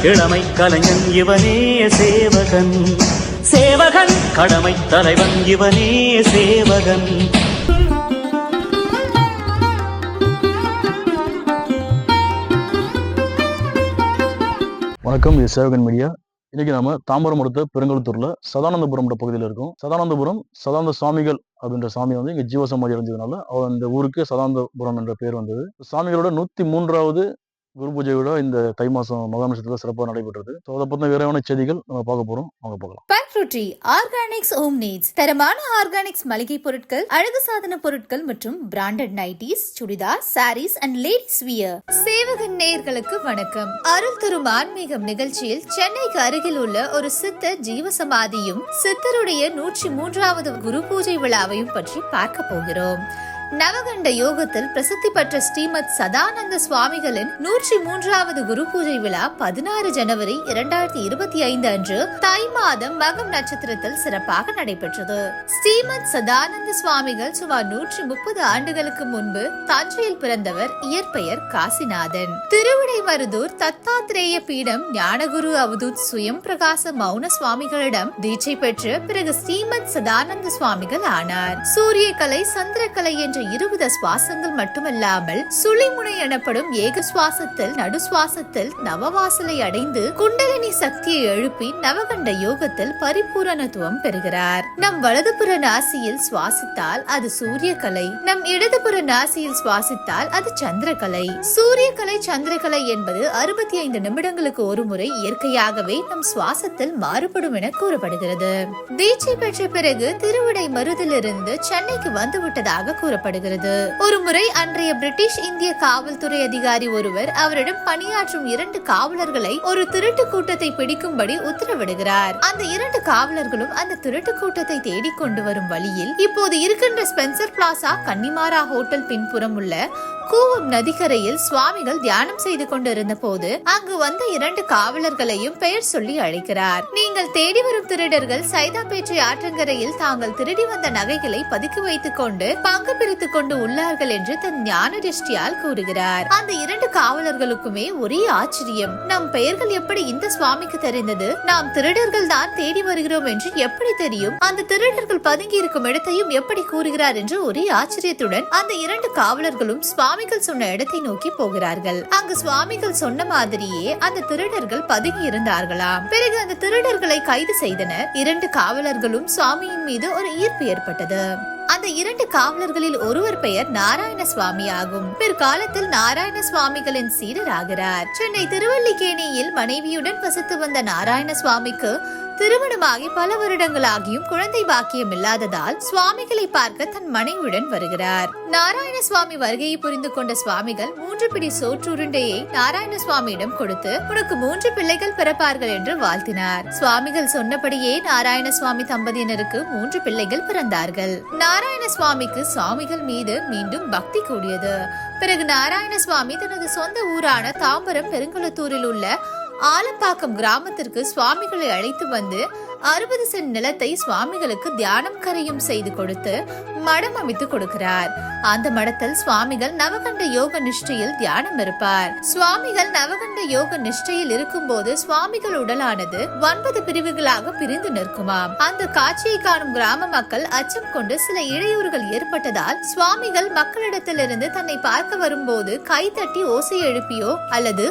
இளமை கலைஞன் இவனே சேவகன், சேவகன் கடமை தலைவன் இவனே சேவகன். வணக்கம், இது சேவகன் மீடியா. இன்னைக்கு நாம தாம்பரம் அடுத்த பெருங்கலத்தூர்ல சதானந்தபுரம் பகுதியில் இருக்கோம். சதானந்த சுவாமிகள் அப்படின்ற சாமி வந்து இங்க ஜீவசமாதி அடைஞ்சதுனால இந்த ஊருக்கு சதானந்தபுரம் என்ற பேர் வந்தது. சாமிகளோட 103வது குரு பூஜை விட இந்த தை மாசம் மகா நட்சத்திரத்துல சிறப்பாக நடைபெற்றது. அதை பத்தின விரைவான செய்திகள் நம்ம பார்க்க போறோம். வாங்க பார்க்கலாம். பக்ருட்ரி ஆர்கானிக்ஸ் ஹோம் நீட்ஸ் தரமான ஆர்கானிக்ஸ் மளிகை பொருட்கள், அழகு சாதன பொருட்கள் மற்றும் branded nighties, churidar, sarees and ladies wear. சேவகன் நேயர்களுக்கு வணக்கம். அருள் தரும் ஆன்மீகம் நிகழ்ச்சியில் சென்னைக்கு அருகில் உள்ள ஒரு சித்தர் ஜீவசமாதியும் சித்தருடைய 103வது குரு பூஜை விழாவையும் பற்றி பார்க்க போகிறோம். நவகண்ட யோகத்தில் பிரசித்தி பெற்ற ஸ்ரீமத் சதானந்த சுவாமிகளின் 103வது குரு பூஜை விழா 16 ஜனவரி 2025 அன்று தை மாதம் மகம் நட்சத்திரத்தில் சிறப்பாக நடைபெற்றது. ஸ்ரீமத் சதானந்த சுவாமிகள் சுமார் 130 ஆண்டுகளுக்கு முன்பு தஞ்சையில் பிறந்தவர். இயற்பெயர் காசிநாதன். திருவிடைமருதூர் தத்தாத்திரேய பீடம் ஞானகுரு அவதூத் சுயம் பிரகாச மௌன சுவாமிகளிடம் தீட்சை பெற்று பிறகு ஸ்ரீமத் சதானந்த சுவாமிகள் ஆனார். சூரியகலை, சந்திரகலை என்ற 20 சுவாசங்கள் மட்டுமல்லாமல் சுழிமுனை எனப்படும் ஏக சுவாசத்தில் நடு சுவாசத்தில் நவவாசலை அடைந்து குண்டலினி சக்தியை எழுப்பி நவகண்ட யோகத்தில் பரிபூரணத்துவம் பெறுகிறார். நம் வலதுபுற நாசியில் சுவாசித்தால் அது சூரியகலை, நம் இடதுபுற நாசியில் சுவாசித்தால் அது சந்திரகலை. சூரியகலை, சந்திரகலை என்பது 65 நிமிடங்களுக்கு ஒரு முறை இயற்கையாகவே நம் சுவாசத்தில் மாறுபடும் என கூறப்படுகிறது. தீட்சை பெற்ற பிறகு திருவிடை மருதிலிருந்து சென்னைக்கு வந்துவிட்டதாக கூறப்படுகிறது. ஒரு முறை அன்றைய பிரிட்டிஷ் இந்திய காவல்துறை அதிகாரி ஒருவர் அவரிடம் பணியாற்றும் 2 காவலர்களை ஒரு திருட்டு கூட்டத்தை பிடிக்கும்படி உத்தரவிடுகிறார். அந்த 2 காவலர்களும் அந்த திருட்டு கூட்டத்தை தேடிக் கொண்டு வரும் வழியில் இப்போது இருக்கின்ற ஸ்பென்சர் பிளாசா கன்னிமாரா ஹோட்டல் பின்புறம் உள்ள கூவம் நதிக்கரையில் சுவாமிகள் தியானம் செய்து கொண்டிருந்த போது அங்கு வந்த 2 காவலர்களையும் பெயர் சொல்லி அழைக்கிறார். நீங்கள் தேடி வரும் திருடர்கள் சைதாப்பேட்டை ஆற்றங்கரையில் தாங்கள் திருடி வந்த நகைகளை பதுக்கி வைத்துக் கொண்டு பங்கு பிரித்துக் கொண்டு உள்ளார்கள் என்று தன் ஞான திருஷ்டியால் கூறுகிறார். அந்த 2 காவலர்களுக்குமே ஒரே ஆச்சரியம். நம் பெயர்கள் எப்படி இந்த சுவாமிக்கு தெரிந்தது? நாம் திருடர்கள் தான் தேடி வருகிறோம் என்று எப்படி தெரியும்? அந்த திருடர்கள் பதுங்கி இருக்கும் இடத்தையும் எப்படி கூறுகிறார் என்று ஒரே ஆச்சரியத்துடன் அந்த 2 காவலர்களும் சுவாமிகள் சொன்ன இடத்தை நோக்கி போகிறார்கள். அங்கு சுவாமிகள் சொன்ன மாதிரியே அந்த திருடர்கள் பதுங்கி இருந்தார்களாம். பிறகு அந்த திருடர்களை கைது செய்தனர். 2 காவலர்களும் சுவாமியின் மீது ஒரு ஈர்ப்பு ஏற்பட்டது. அந்த 2 காவலர்களில் ஒருவர் பெயர் நாராயண சுவாமி ஆகும். பிற்காலத்தில் நாராயண சுவாமிகளின் சீடர் ஆகிறார். சென்னை திருவல்லிக்கேணியில் மனைவியுடன் வசித்து வந்த நாராயண சுவாமிக்கு திருமணமாகி பல வருடங்களாகியும் குழந்தை பாக்கியம் இல்லாததால் சுவாமிகளை பார்க்க தன் மனைவியுடன் வருகிறார். நாராயண சுவாமி வருகையை புரிந்து கொண்ட சுவாமிகள் 3 பிடி சோற்றுருண்டையை நாராயண சுவாமியிடம் கொடுத்து உனக்கு 3 பிள்ளைகள் பிறப்பார்கள் என்று வாழ்த்தினார். சுவாமிகள் சொன்னபடியே நாராயண சுவாமி தம்பதியினருக்கு 3 பிள்ளைகள் பிறந்தார்கள். நாராயண சுவாமிக்கு சுவாமிகள் மீது மீண்டும் பக்தி கூடியது. பிறகு நாராயண சுவாமி தனது சொந்த ஊரான தாம்பரம் பெருங்குளத்தூரில் உள்ள ஆலப்பாக்கம் கிராமத்திற்கு சுவாமிகளை அழைத்து வந்து 60 சென்ட் நிலத்தை சுவாமிகளுக்கு தியானம் கரையும் செய்து கொடுத்து மடம் அமைத்து கொடுக்கிறார். அந்த மடத்தில் சுவாமிகள் நவகண்ட யோக நிஷ்டையில் தியானம் இருப்பார். சுவாமிகள் நவகண்ட யோக நிஷ்டையில் இருக்கும் போது சுவாமிகள் உடலானது 9 பிரிவுகளாக பிரிந்து நிற்குமாம். அந்த காட்சியை காணும் கிராம மக்கள் அச்சம் கொண்டு சில இடையூறுகள் ஏற்பட்டதால் சுவாமிகள் மக்களிடத்திலிருந்து தன்னை பார்க்க வரும்போது கைத்தட்டி ஓசை எழுப்பியோ அல்லது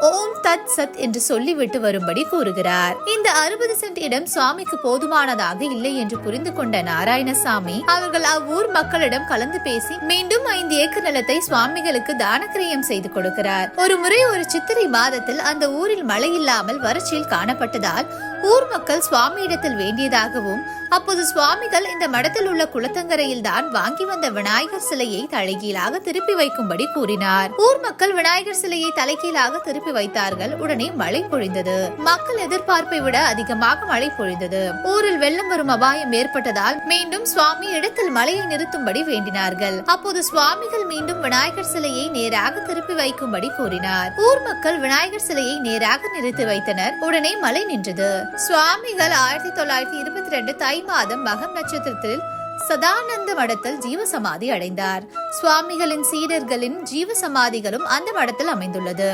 ஓம் தத் சத் என்று சொல்லிவிட்டு வரும்படி கூறுகிறார். இந்த 60 சென்ட் இடம் சுவாமிக்கு போதுமானதாக இல்லை என்று புரிந்து கொண்ட நாராயணசாமி அவர்கள் அவ்வூர் மக்களிடம் கலந்து பேசி மீண்டும் 5 ஏக்கர் நிலத்தை சுவாமிகளுக்கு தானக்கிரயம் செய்து கொடுக்கிறார். ஒரு முறை ஒரு சித்திரை மாதத்தில் அந்த ஊரில் மழை இல்லாமல் வறட்சியில் காணப்பட்டதால் ஊர் மக்கள் சுவாமியிடத்தில் வேண்டியதாகவும் அப்போது சுவாமிகள் இந்த மடத்தில் உள்ள குளத்தங்கரையில் தான் வாங்கி வந்த விநாயகர் சிலையை தலைகீழாக திருப்பி வைக்கும்படி கூறினார். ஊர் மக்கள் விநாயகர் சிலையை தலைகீழாக திருப்பி வைத்தார்கள். உடனே மழை பொழிந்தது. மக்கள் எதிர்பார்ப்பை விட அதிகமாக மழை பொழிந்தது. ஊரில் வெள்ளம் வரும் அபாயம் ஏற்பட்டதால் மீண்டும் சுவாமி இடத்தில் மழையை நிறுத்தும்படி வேண்டினார்கள். அப்போது சுவாமிகள் மீண்டும் விநாயகர் சிலையை நேராக திருப்பி வைக்கும்படி கூறினார். ஊர் மக்கள் விநாயகர் சிலையை நேராக நிறுத்தி வைத்தனர். உடனே மழை நின்றது. சுவாமிகள் 1922 தை மாதம் மகம் நட்சத்திரத்தில் சதானந்த மடத்தில் ஜீவசமாதி அடைந்தார். சுவாமிகளின் சீடர்களின் ஜீவசமாதிகளும் அந்த மடத்தில் அமைந்துள்ளது.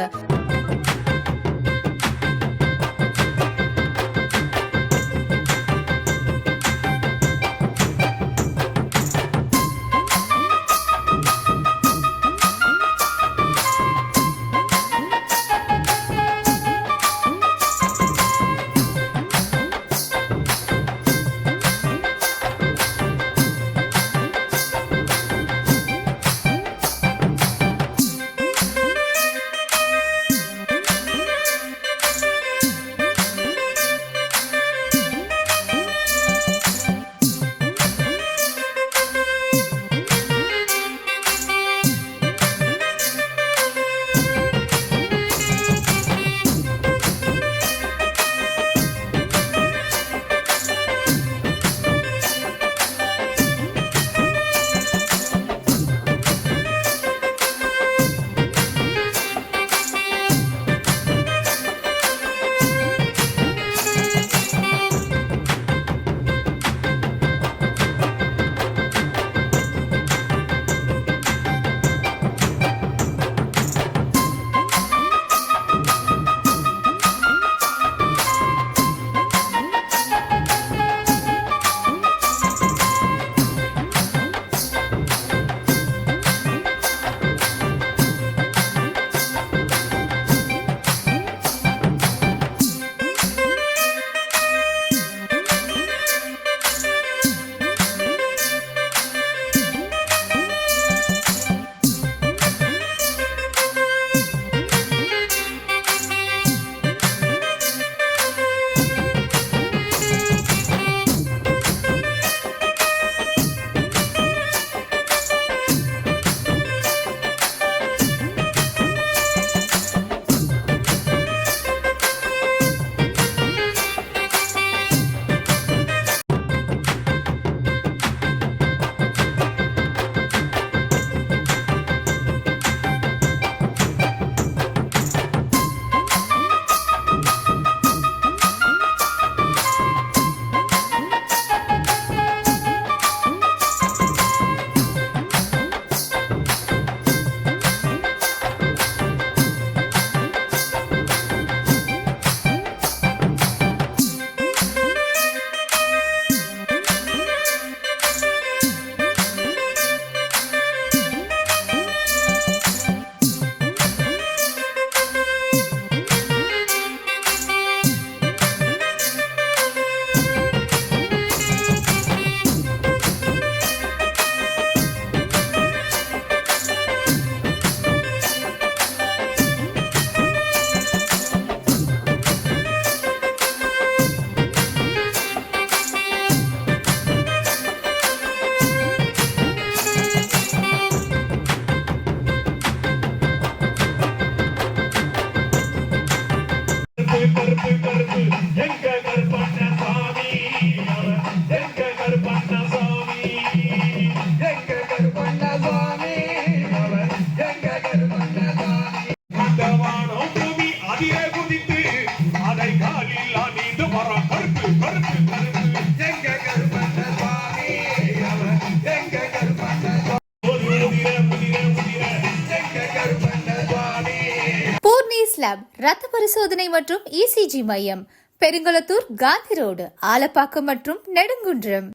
ரத்த பரிசோதனை மற்றும் இசிஜி மையம், பெருங்குளத்தூர், காந்தி ரோடு, ஆலப்பாக்கம் மற்றும் நெடுங்குன்றம்.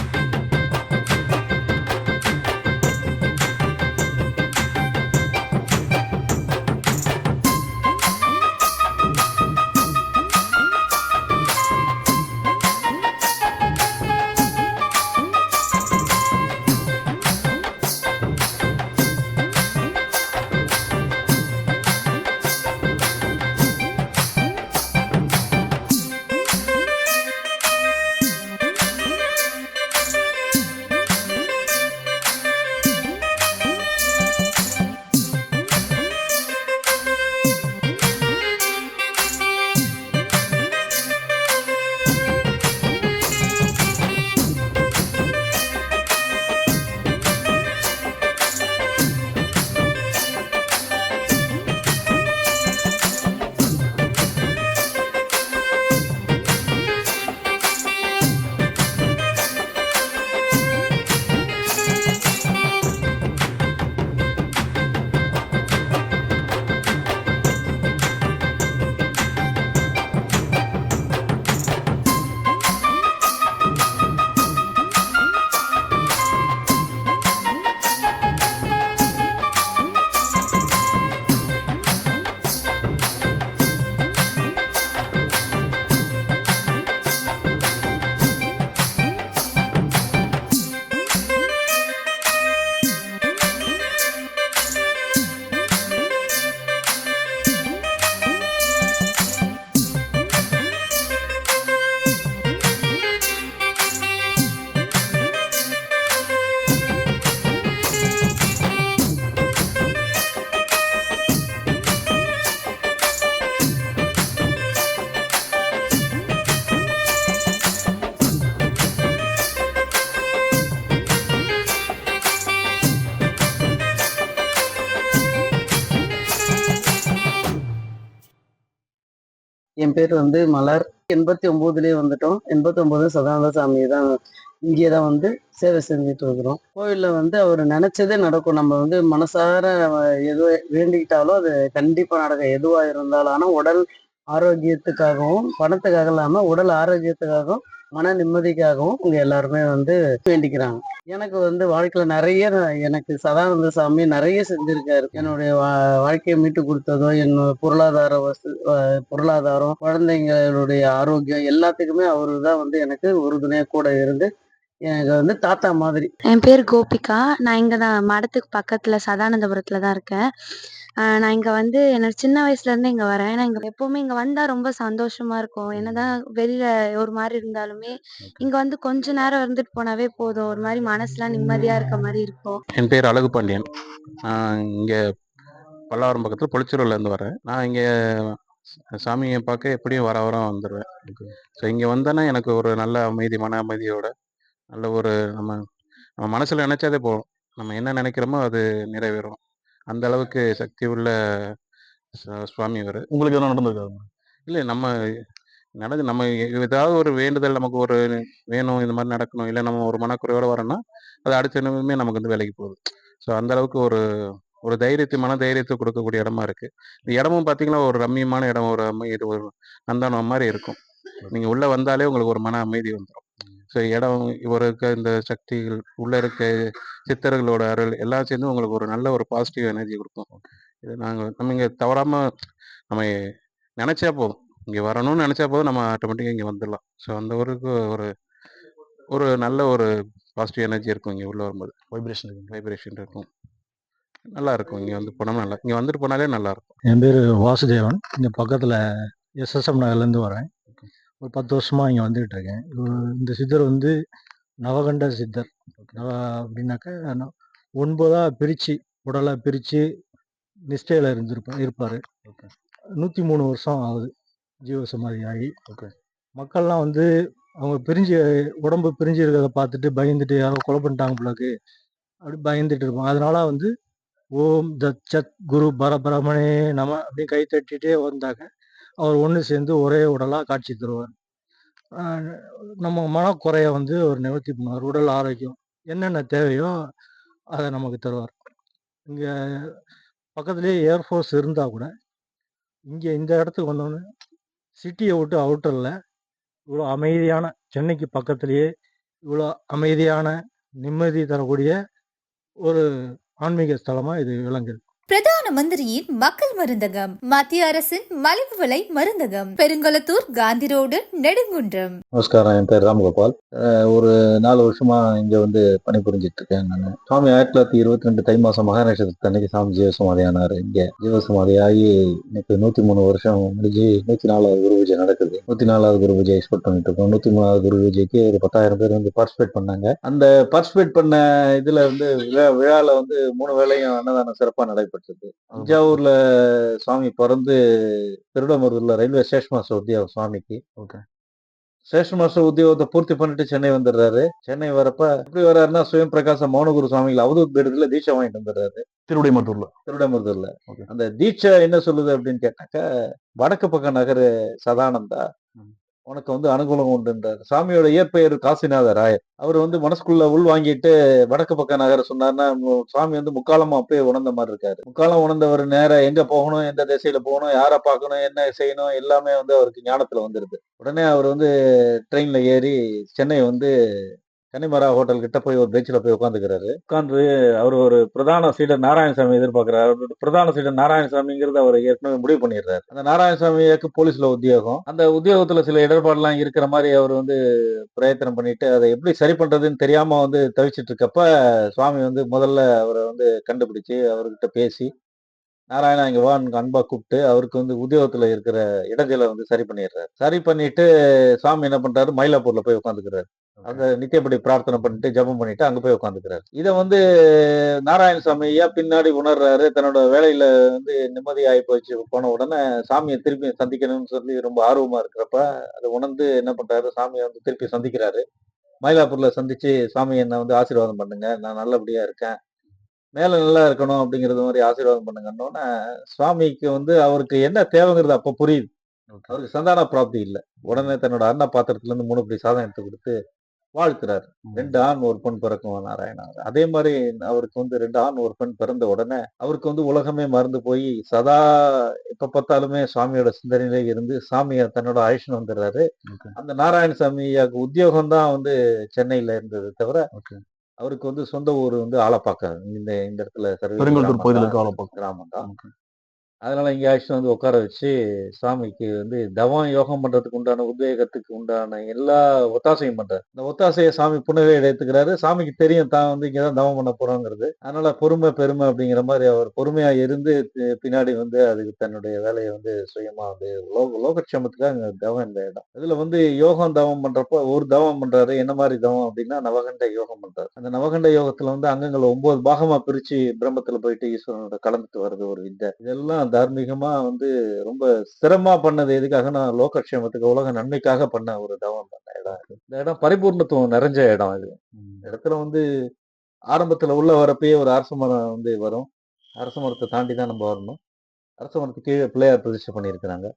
என் பேர் மலர். 89லயே வந்துட்டோம். 89 சதானந்த சாமி தான் இங்கே தான் சேவை செஞ்சுட்டு இருக்கிறோம். கோயிலில் அவர் நினைச்சதே நடக்கும். நம்ம மனசார எது வேண்டிக்கிட்டாலும் அது கண்டிப்பா நடக்கும், எதுவா இருந்தாலும். ஆனா உடல் ஆரோக்கியத்துக்காகவும், பணத்துக்காக இல்லாம உடல் ஆரோக்கியத்துக்காகவும், மன நிம்மதிக்காகவும் இங்க எல்லாருமே வேண்டிக்கிறாங்க. எனக்கு வாழ்க்கையில நிறைய எனக்கு சதானந்த சாமி நிறைய செஞ்சிருக்காரு. என்னுடைய வாழ்க்கையை மீட்டு கொடுத்ததோ, என்னோட பொருளாதாரம், குழந்தைங்களுடைய ஆரோக்கியம் எல்லாத்துக்குமே அவரு தான் எனக்கு உறுதுணையா கூட இருந்து எனக்கு தாத்தா மாதிரி. என் பேர் கோபிகா. நான் இங்கே தான் மடத்துக்கு பக்கத்தில் சதானந்தபுரத்தில் தான் இருக்கேன். நான் இங்கே எனக்கு சின்ன வயசுலேருந்து இங்கே வரேன். ஏன்னா இங்கே எப்போவுமே இங்கே வந்தால் ரொம்ப சந்தோஷமாக இருக்கும். என்னதான் வெளியில் ஒரு மாதிரி இருந்தாலுமே இங்கே கொஞ்ச நேரம் இருந்துட்டு போனாவே போதும். ஒரு மாதிரி மனசுலாம் நிம்மதியாக இருக்க மாதிரி இருக்கும். என் பேர் அழகு பாண்டியன். நான் இங்கே பல்லாவரம் பக்கத்தில் பொளிச்சூர்லேருந்து வரேன். நான் இங்கே சாமியை பார்க்க எப்படியும் வாரம் வந்துடுவேன். ஸோ இங்கே வந்தேன்னா எனக்கு ஒரு நல்ல அமைதி, மன அமைதியோட நல்ல ஒரு நம்ம மனசில் நினைச்சாதே போதும், நம்ம என்ன நினைக்கிறோமோ அது நிறைவேறும். அந்த அளவுக்கு சக்தி உள்ள சுவாமி இவர். உங்களுக்கு எதனா நடந்திருக்காரு? இல்லை, நம்ம ஏதாவது ஒரு வேண்டுதல், நமக்கு ஒரு வேணும், இந்த மாதிரி நடக்கணும், இல்லை நம்ம ஒரு மனக்குறையோட வரோம்னா அது அடுத்த நிமிஷமே நமக்கு வேலைக்கு போகுது. ஸோ அந்த அளவுக்கு ஒரு மன தைரியத்தை கொடுக்கக்கூடிய இடமா இருக்கு. இந்த இடமும் பார்த்தீங்கன்னா ஒரு ரம்மியமான இடம், இது ஒரு நந்தனம் மாதிரி இருக்கும். நீங்க உள்ள வந்தாலே உங்களுக்கு ஒரு மன அமைதி வந்துடும். ஸோ இடம், இவருக்கு இந்த சக்திகள் உள்ள இருக்க சித்தர்களோட அருள் எல்லாம் சேர்ந்து உங்களுக்கு ஒரு நல்ல ஒரு பாசிட்டிவ் எனர்ஜி கொடுக்கும். இது நம்ம இங்கே தவறாம நம்ம நினைச்சா போதும், இங்கே வரணும்னு நினைச்சா போதும், நம்ம ஆட்டோமேட்டிக்காக இங்கே வந்துடலாம். ஸோ அந்த ஊருக்கு ஒரு நல்ல ஒரு பாசிட்டிவ் எனர்ஜி இருக்கும். இங்கே உள்ள வரும்போது வைப்ரேஷன் இருக்கும், நல்லா இருக்கும். இங்கே போனோம்னா இங்கே வந்துட்டு போனாலே நல்லா இருக்கும். என் பேர் வாசுதேவன். இங்கே பக்கத்தில் எஸ்எஸ்எம் நகர்லேருந்து வரேன். ஒரு 10 வருஷமாக இங்கே வந்துகிட்டு இருக்கேன். இந்த சித்தர் நவகண்ட சித்தர். அப்படின்னாக்கா 9ஆக பிரித்து, உடலை பிரித்து நிஷ்டையில் இருப்பார். 103 வருஷம் ஆகுது ஜீவசமாதி ஆகி. மக்கள்லாம் அவங்க உடம்பு பிரிஞ்சு இருக்கிறத பார்த்துட்டு பயந்துட்டு யாரோ கொலை பண்ணிட்டாங்க பிள்ளைக்கு அப்படி பயந்துட்டு இருப்பாங்க. அதனால ஓம் தத் சத் குரு பரபிரமணே நம அப்படின்னு கை தட்டிகிட்டே வந்தாங்க. அவர் ஒன்று சேர்ந்து ஒரே உடலாக காட்சி தருவார். நம்ம மனக்குறைய ஒரு நிவர்த்தி பண்ணுவார். உடல் ஆரோக்கியம் என்னென்ன தேவையோ அதை நமக்கு தருவார். இங்கே பக்கத்துலேயே ஏர்ஃபோர்ஸ் இருந்தால் கூட இங்கே இந்த இடத்துக்கு வந்தோடனே சிட்டியை விட்டு அவுட்டரில் இவ்வளோ அமைதியான சென்னைக்கு பக்கத்துலேயே இவ்வளோ அமைதியான நிம்மதி தரக்கூடிய ஒரு ஆன்மீக ஸ்தலமாக இது விளங்குது. பிரதான மந்திரியின் மக்கள் மருந்தகம், மத்திய அரசின் மலிவு விலை மருந்தகம், பெருங்கலத்தூர், காந்தி ரோடு, நெடுங்குன்றம். நமஸ்காரம். என் பேர் ராம்கோபால். ஒரு 4 வருஷமா இங்க வந்து பணிபுரிஞ்சிட்டு இருக்கேன் நான். சுவாமி 1922 தை மாசம் மகா நட்சத்திரத்து அன்னைக்கு சாமி ஜீவசமாதி ஆனாரு. இங்க ஜீவசமாதி ஆகி இன்னைக்கு 103 வருஷம் முடிஞ்சு 104வது குரு பூஜை நடக்குது. 104வது குரு பூஜை எக்ஸ்பெக்ட் பண்ணிட்டு இருக்கோம். 103வது குரு பூஜைக்கு ஒரு 10,000 பேர் வந்து பார்ட்டிசிபேட் பண்ணாங்க. அந்த பார்ட்டிசிபேட் பண்ண இதுல வந்து விழால வந்து 3 வேளையும் அன்னதானம் சிறப்பா நடைபெற்றது. தஞ்சாவூர்ல சுவாமி பிறந்து திருவிடமருதூர்ல ரயில்வே ஸ்டேஷன் மாஸ்டர் உத்தியோகம் சுவாமிக்கு. ஓகே. ஸ்டேஷன் மாஸ்டர் உத்தியோகத்தை பூர்த்தி பண்ணிட்டு சென்னை வந்துடுறாரு. சென்னை வரப்ப எப்படி வர்றாருன்னா சுயம் பிரகாச மௌனகுரு சுவாமிகள் அவதூத் பீடத்துல தீட்சை வாங்கிட்டு வந்துடுறாரு திருவிடைமருத்தூர்ல. திருவிடமருதூர்ல. ஓகே. அந்த தீட்சை என்ன சொல்லுது அப்படின்னு கேட்டாக்க, வடக்கு பக்க நகரு சதானந்தா உனக்கு வந்து அனுகூலம் உண்டுன்றார். சாமியோட இயற்பெயர் காசிநாத ராயர். அவர் வந்து மனசுக்குள்ள உள் வாங்கிட்டு வடக்கு பக்க நகர சொன்னார்னா சுவாமி வந்து முக்காலமா அப்பயே உணர்ந்த மாதிரி இருக்காரு. முக்காலம் உணர்ந்தவர் நேர எங்க போகணும், எந்த திசையில போகணும், யாரை பார்க்கணும், என்ன செய்யணும் எல்லாமே வந்து அவருக்கு ஞானத்துல வந்துருது. உடனே அவர் வந்து ட்ரெயின்ல ஏறி சென்னை வந்து கன்னிமரா ஹோட்டல் கிட்ட போய் ஒரு பெஞ்சில் போய் உட்காந்துக்கிறாரு. உட்காந்து அவர் ஒரு பிரதான சீடர் நாராயணசாமி எதிர்பார்க்கிறார். அவரோட பிரதான சீடர் நாராயணசாமிங்கிறது அவர் ஏற்கனவே முடிவு பண்ணிடுறாரு. அந்த நாராயணசாமிக்கு போலீஸ்ல உத்தியோகம். அந்த உத்தியோகத்துல சில இடர்பாடுலாம் இருக்கிற மாதிரி அவர் வந்து பிரயத்தனம் பண்ணிட்டு அதை எப்படி சரி பண்றதுன்னு தெரியாம வந்து தவிச்சிட்டு இருக்கப்ப சுவாமி வந்து முதல்ல அவரை வந்து கண்டுபிடிச்சு அவர்கிட்ட பேசி, நாராயணா இங்க வா அன்பா கூப்பிட்டு அவருக்கு வந்து உத்தியோகத்துல இருக்கிற இடைஞ்சலை வந்து சரி பண்ணிடுறாரு. சரி பண்ணிட்டு சுவாமி என்ன பண்றாரு, மயிலாப்பூர்ல போய் உட்காந்துக்கிறாரு. அங்க நித்தியப்படி பிரார்த்தனை பண்ணிட்டு ஜபம் பண்ணிட்டு அங்க போய் உட்காந்துக்கிறாரு. இதை வந்து நாராயணசாமி ஐயா பின்னாடி உணர்றாரு. தன்னோட வேலையில வந்து நிம்மதியாகி போச்சு போன உடனே சாமியை திருப்பி சந்திக்கணும்னு சொல்லி ரொம்ப ஆர்வமா இருக்கிறப்ப அதை உணர்ந்து என்ன பண்றாரு, சாமியை வந்து திருப்பி சந்திக்கிறாரு. மயிலாப்பூர்ல சந்திச்சு, சாமி என்ன வந்து ஆசீர்வாதம் பண்ணுங்க, நான் நல்லபடியா இருக்கேன், மேல நல்லா இருக்கணும் அப்படிங்கறது மாதிரி ஆசீர்வாதம் பண்ணுங்கன்னோடனே சுவாமிக்கு வந்து அவருக்கு என்ன தேவைங்கிறது அப்ப புரியுது. அவருக்கு சந்தான பிராப்தி இல்ல. உடனே தன்னோட அன்ன பாத்திரத்துல இருந்து 3 படி சாதம் எடுத்து கொடுத்து வாழ்த்துறாரு. 2 ஆண் 1 பெண் பிறக்கும் நாராயணா. அதே மாதிரி அவருக்கு வந்து 2 ஆண் 1 பெண் பிறந்த உடனே அவருக்கு வந்து உலகமே மறந்து போய் சதா எப்ப பார்த்தாலுமே சுவாமியோட சிந்தனையிலே இருந்து சாமியை தன்னோட அழைச்சுன்னு வந்துடுறாரு. ஓகே. அந்த நாராயணசாமியாக்கு உத்தியோகம் தான் வந்து சென்னையில இருந்தது தவிர ஓகே. அவருக்கு வந்து சொந்த ஊர் வந்து ஆலப்பாக்கம். இந்த இந்த இடத்துல பெருங்கல்தூர் பகுதியில் இருக்க ஆலப்பாக்கம். கிராமம் தான். ஓகே. அதனால இங்க அழைச்சிட்டு வந்து உட்கார வச்சு சாமிக்கு வந்து தவம் யோகம் பண்றதுக்கு உண்டான உத்வேகத்துக்கு உண்டான எல்லா ஒத்தாசையும் பண்றாரு. இந்த ஒத்தாசையை சாமி புன்னகை எடுத்துக்கிறாரு. சாமிக்கு தெரியும் தான் வந்து இங்கதான் தவம் பண்ண போறோங்கிறது. அதனால பொறுமை பெருமை அப்படிங்கிற மாதிரி அவர் பொறுமையா இருந்து பின்னாடி வந்து அதுக்கு தன்னுடைய வேலையை வந்து சுயமா வந்து லோகக்ஷேமத்துக்காக அங்க தவம் இந்த இடம். இதுல வந்து யோகம் தவம் பண்றப்போ ஒரு தவம் பண்றாரு. என்ன மாதிரி தவம் அப்படின்னா நவகண்ட யோகம் பண்றாரு. அந்த நவகண்ட யோகத்துல வந்து அங்கங்கள் 9 பாகமா பிரிச்சு பிரம்மத்துல போயிட்டு ஈஸ்வரனோட கலந்துட்டு வர்றது ஒரு வித்தை. இதெல்லாம் தார்மீகமா வந்து ரொம்ப சிரமமா பண்ணது எதுக்காகனா லோகக்ஷேமத்துக்கு உலக நன்மைக்காக பண்ண ஒரு தவம் பண்ண இடம் இது. இந்த இடம் பரிபூர்ணத்துவம் நிறைஞ்ச இடம் இது. இந்த இடத்துல வந்து ஆரம்பத்துல உள்ள வரப்பயே ஒரு அரச மரம் வந்து வரும். அரச மரத்தை தாண்டி தான் நம்ம வரணும். அரச மரத்துக்கு கீழே பிள்ளையார் பிரதிஷ்டை பண்ணியிருக்கிறாங்க.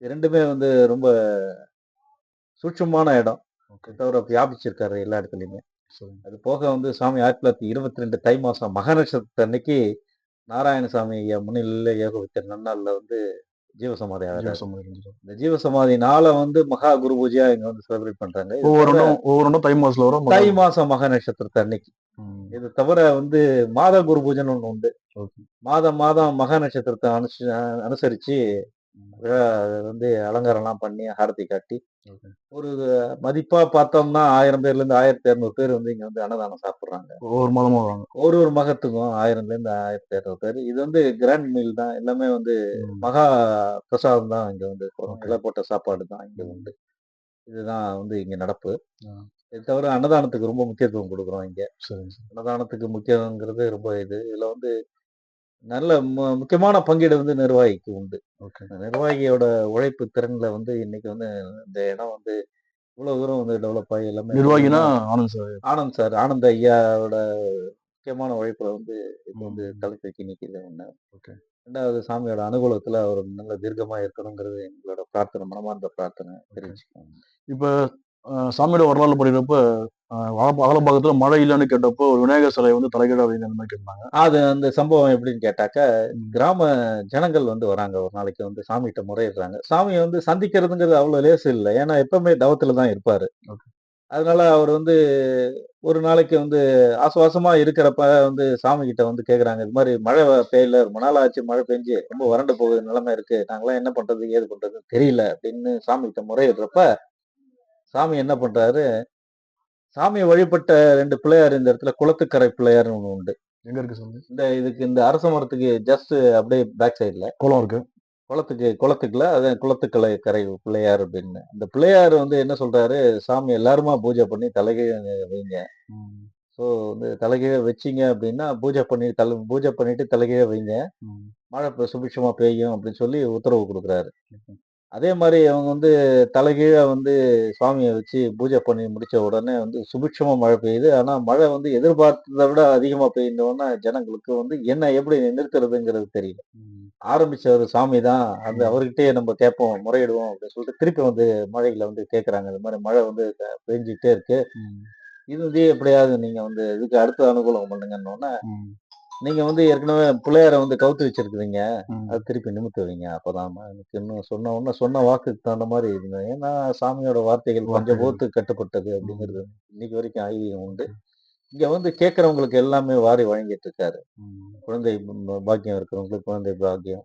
இது ரெண்டுமே வந்து ரொம்ப சூட்சமான இடம். தவிர வியாபிச்சிருக்காரு எல்லா இடத்துலயுமே. அது போக வந்து சாமி 1922 தை மாசம் மக நட்சத்திர அன்னைக்கு நாராயணசாமி ஐயா முன்னிலையில ஏகோபித்த நன்னாள்ல வந்து ஜீவசமாதி ஆகிறார். இந்த ஜீவசமாதி நாளை வந்து மகா குரு பூஜையா இங்க வந்து செலிப்ரேட் பண்றாங்க. ஒவ்வொரு தை மாசத்துல வரும். தை மாசம் மக நட்சத்திரத்தை அன்னைக்கு. இது தவிர வந்து மாத குரு பூஜைன்னு ஒண்ணு உண்டு. மாதம் மாதம் மக நட்சத்திரத்தை அனுசரிச்சு விழா வந்து அலங்காரம்லாம் பண்ணி ஹாரதி காட்டி ஒரு மதிப்பா பார்த்தோம்னா 1000 பேர்ல இருந்து 1200 பேர் வந்து இங்க வந்து அன்னதானம் சாப்பிடுறாங்க. ஒவ்வொரு மாதமும் வராங்க. ஒரு மகத்துக்கும் 1000ல இருந்து 1200 பேர். இது வந்து கிராண்ட் மீல் தான். எல்லாமே வந்து மகா பிரசாதம் தான் இங்க வந்து இலை போட்ட சாப்பாடு தான் இங்க உண்டு. இதுதான் வந்து இங்க நடப்பு. இது தவிர அன்னதானத்துக்கு ரொம்ப முக்கியத்துவம் கொடுக்குறோம் இங்க. அன்னதானத்துக்கு முக்கியங்கிறது ரொம்ப இதுல வந்து நல்ல முக்கியமான பங்கீடு வந்து நிர்வாகிக்கு உண்டு. நிர்வாகியோட உழைப்பு திறன்ல வந்து இன்னைக்கு வந்து இந்த இடம் வந்து இவ்வளவு தூரம் வந்து டெவலப் ஆகி எல்லாமே நிர்வாகினா ஆனந்த் சார். ஆனந்த ஐயாவோட முக்கியமான உழைப்புல வந்து இப்போ வந்து தலைமைக்கு நிற்கிது ஒண்ணு. ரெண்டாவது சாமியோட அனுகூலத்துல அவர் நல்ல தீர்க்கமா இருக்கணுங்கிறது எங்களோட பிரார்த்தனை, மனமார்ந்த பிரார்த்தனை தெரிவிச்சுக்கோங்க. இப்ப சாமியோட வரலாறு படிக்கிறப்ப அகலபாகத்துல மழை இல்லைன்னு கேட்டப்போ ஒரு விநாயகர் சிலை வந்து தலைகீழ அப்படின்னு அந்த மாதிரி கேட்டாங்க. அது அந்த சம்பவம் எப்படின்னு கேட்டாக்கா, கிராம ஜனங்கள் வந்து வராங்க. ஒரு நாளைக்கு வந்து சாமிகிட்ட முறையிடுறாங்க. சாமிய வந்து சந்திக்கிறதுங்கிறது அவ்வளோ லேசு இல்ல. ஏன்னா எப்பவுமே தவத்துல தான் இருப்பாரு. ஓகே. அதனால அவர் வந்து ஒரு நாளைக்கு வந்து ஆசுவாசமா இருக்கிறப்ப வந்து சாமிகிட்ட வந்து கேட்குறாங்க. இது மாரி மழை பெய்யல. ரொம்ப நாள் ஆச்சு மழை பெஞ்சு. ரொம்ப வறண்டு போகுது நிலைமை இருக்கு. நாங்கலாம் என்ன பண்றது? ஏது பண்றதுன்னு தெரியல அப்படின்னு சாமிகிட்ட முறையிடுறப்ப, சாமி என்ன பண்றாரு, சாமிய வழிபட்ட 2 பிள்ளையார் இந்த இடத்துல குளத்துக்கரை பிள்ளையார்ன்னு ஒண்ணு உண்டு. எங்க இருக்கு சாமி? இந்த அரச மரத்துக்கு ஜஸ்ட் அப்படியே பேக் சைடுல. குளம் இருக்கு. குளத்துக்குல அதான் குளத்துக்கரை கரை பிள்ளையார் அப்படின்னு. அந்த பிள்ளையார் வந்து என்ன சொல்றாரு, சாமி எல்லாருமா பூஜை பண்ணி தலைகீழ வைங்க. ம். ஸோ வந்து தலைகீழ வச்சீங்க அப்படின்னா, பூஜை பண்ணிட்டு தலைகீழ வைங்க. ம். மழை சுபிட்சமா பெய்யும் அப்படின்னு சொல்லி உத்தரவு குடுக்குறாரு. அதே மாரி அவங்க வந்து தலைகீழா வந்து சுவாமிய வச்சு பூஜை பண்ணி முடிச்ச உடனே வந்து சுபிட்சமா மழை பெய்யுது. ஆனா மழை வந்து எதிர்பார்த்தத விட அதிகமா பெய்ந்தோனே ஜனங்களுக்கு வந்து என்ன எப்படி நிறுத்துறதுங்கிறது தெரியல. ம். ஆரம்பிச்சவரு சாமி தான். அந்த ம். அவர்கிட்டயே நம்ம கேட்போம், முறையிடுவோம் அப்படின்னு சொல்லிட்டு திருப்பி வந்து மழையில வந்து கேட்கறாங்க. இந்த மாரி மழை வந்து பெஞ்சுகிட்டே இருக்கு. ம். இது வந்து எப்படியாவது நீங்க வந்து இதுக்கு அடுத்த அனுகூலம் பண்ணுங்கன்னோனே, ம். நீங்க வந்து ஏற்கனவே பிள்ளையார வந்து கவுத்து வச்சிருக்கிறீங்க. ம். அது திருப்பி நிமித்த வைங்க. அப்பதான் எனக்கு இன்னும் சொன்ன வாக்குக்கு தகுந்த மாரி இருந்தது. ஏன்னா சாமியோட வார்த்தைகள் பஞ்சபூதத்துக்கு கட்டுப்பட்டது அப்படிங்கிறது இன்னைக்கு வரைக்கும் ஐதீகம் உண்டு. இங்க வந்து கேட்கறவங்களுக்கு எல்லாமே வாரி வழங்கிட்டு இருக்காரு. ம். குழந்தை பாக்கியம் இருக்கிறவங்களுக்கு குழந்தை பாக்கியம்.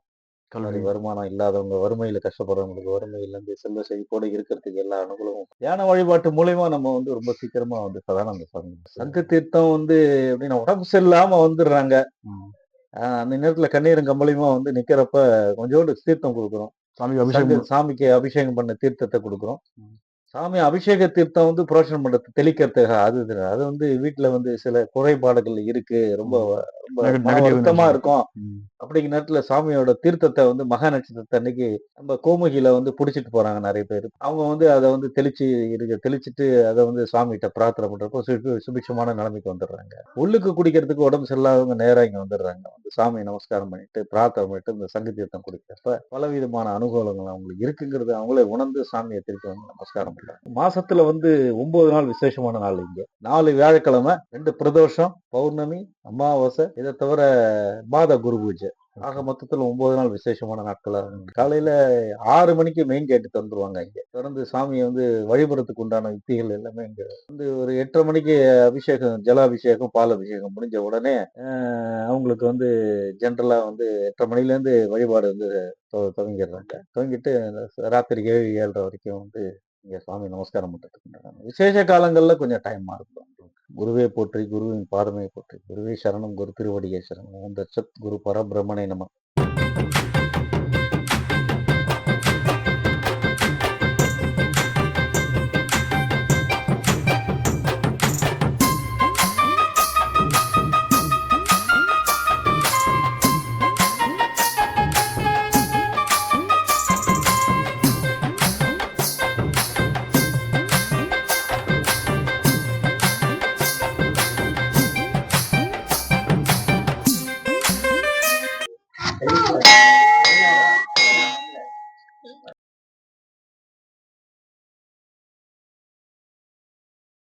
கல்வி. வருமானம் இல்லாதவங்க, வறுமையில கஷ்டப்படுறவங்களுக்கு வறுமையிலிருந்து செல்வ செழிப்போட இருக்கிறதுக்கு எல்லா அனுகூலமும். தியான வழிபாட்டு மூலியமா நம்ம வந்து ரொம்ப சீக்கிரமா வந்து சதானந்த சாமி. சங்கு தீர்த்தம் வந்து எப்படின்னா உடம்பு சரியில்லாம வந்துடுறாங்க. ம். அந்த நேரத்துல கண்ணீரும் கம்பளியுமா வந்து நிக்கிறப்ப கொஞ்சோண்டு தீர்த்தம் குடுக்குறோம். சாமிக்கு அபிஷேகம் சாமிக்கு அபிஷேகம் பண்ண தீர்த்தத்த குடுக்குறோம். ம். சாமி அபிஷேக தீர்த்தம் வந்து புரோஷனம் பண்றது தெளிக்கிறதுக்காக அது வந்து வீட்ல வந்து சில குறைபாடுகள் இருக்கு. ரொம்ப ரொம்ப மன நெகட்டிவ் வருத்தமா எனர்ஜி. இருக்கும். ம். அப்படிங்கிற நேரத்துல சாமியோட தீர்த்தத்த வந்து மகா நட்சத்திரத்து அன்னைக்கு நம்ம கோமுகில வந்து புடிச்சிட்டு போறாங்க நெறைய பேரு. அவங்க வந்து அத வந்து தெளிச்சுட்டு அத வந்து சாமிகிட்ட பிரார்த்தனை பண்றப்போ சுபிட்சமான நிலைமைக்கு வந்துடுறாங்க. உள்ளுக்கு குடிக்கிறதுக்கு உடம்பு சரியில்லாதவங்க நேரா இங்க வந்துடுறாங்க. வந்து சாமி நமஸ்காரம் பண்ணிட்டு, பிரார்த்தனை பண்ணிட்டு இந்த சங்கு தீர்த்தம் குடிக்கிறப்ப பலவிதமான அனுகூலங்கள் அவங்களுக்கு இருக்குங்கிறத அவங்களே உணர்ந்து சாமிய திருப்பி வந்து நமஸ்காரம் பண்றாங்க. மாசத்துல வந்து 9 நாள் விசேஷமான நாள் இங்க. 4 வியாழக்கிழமை, 2 பிரதோஷம், பௌர்ணமி, அமாவாசை, இத தவிர மாத குரு பூஜை. ஆக மொத்தத்துல 9 நாள் விசேஷமான நாட்களா இருக்கு. காலையில 6 மணிக்கு மெயின் கேட் தொறந்துருவாங்க இங்க. தொடர்ந்து சாமியை வந்து வழிபடுறதுக்கு உண்டான யுக்திகள் எல்லாமே இங்க வந்து ஒரு 8:30 மணிக்கு அபிஷேகம், ஜலாபிஷேகம், பால் அபிஷேகம் முடிஞ்ச உடனே அவங்களுக்கு வந்து ஜென்ரலா வந்து 8:30 மணிலேருந்து வழிபாடு வந்து துவங்கிடுறாங்க. துவங்கிட்டு ராத்திரி 7, 7:30 வரைக்கும் வந்து இங்க சாமி நமஸ்காரம் பண்றதுக்கு உண்டான விசேஷ காலங்கள்ல கொஞ்சம் டைம் இருக்கும். குருவே போற்றி, குருவின் பாதமே போற்றி, குருவே சரணம், குரு திருவடியே சரணம், ஓம் தத்சத், குரு பரபிரம்மனே நமः.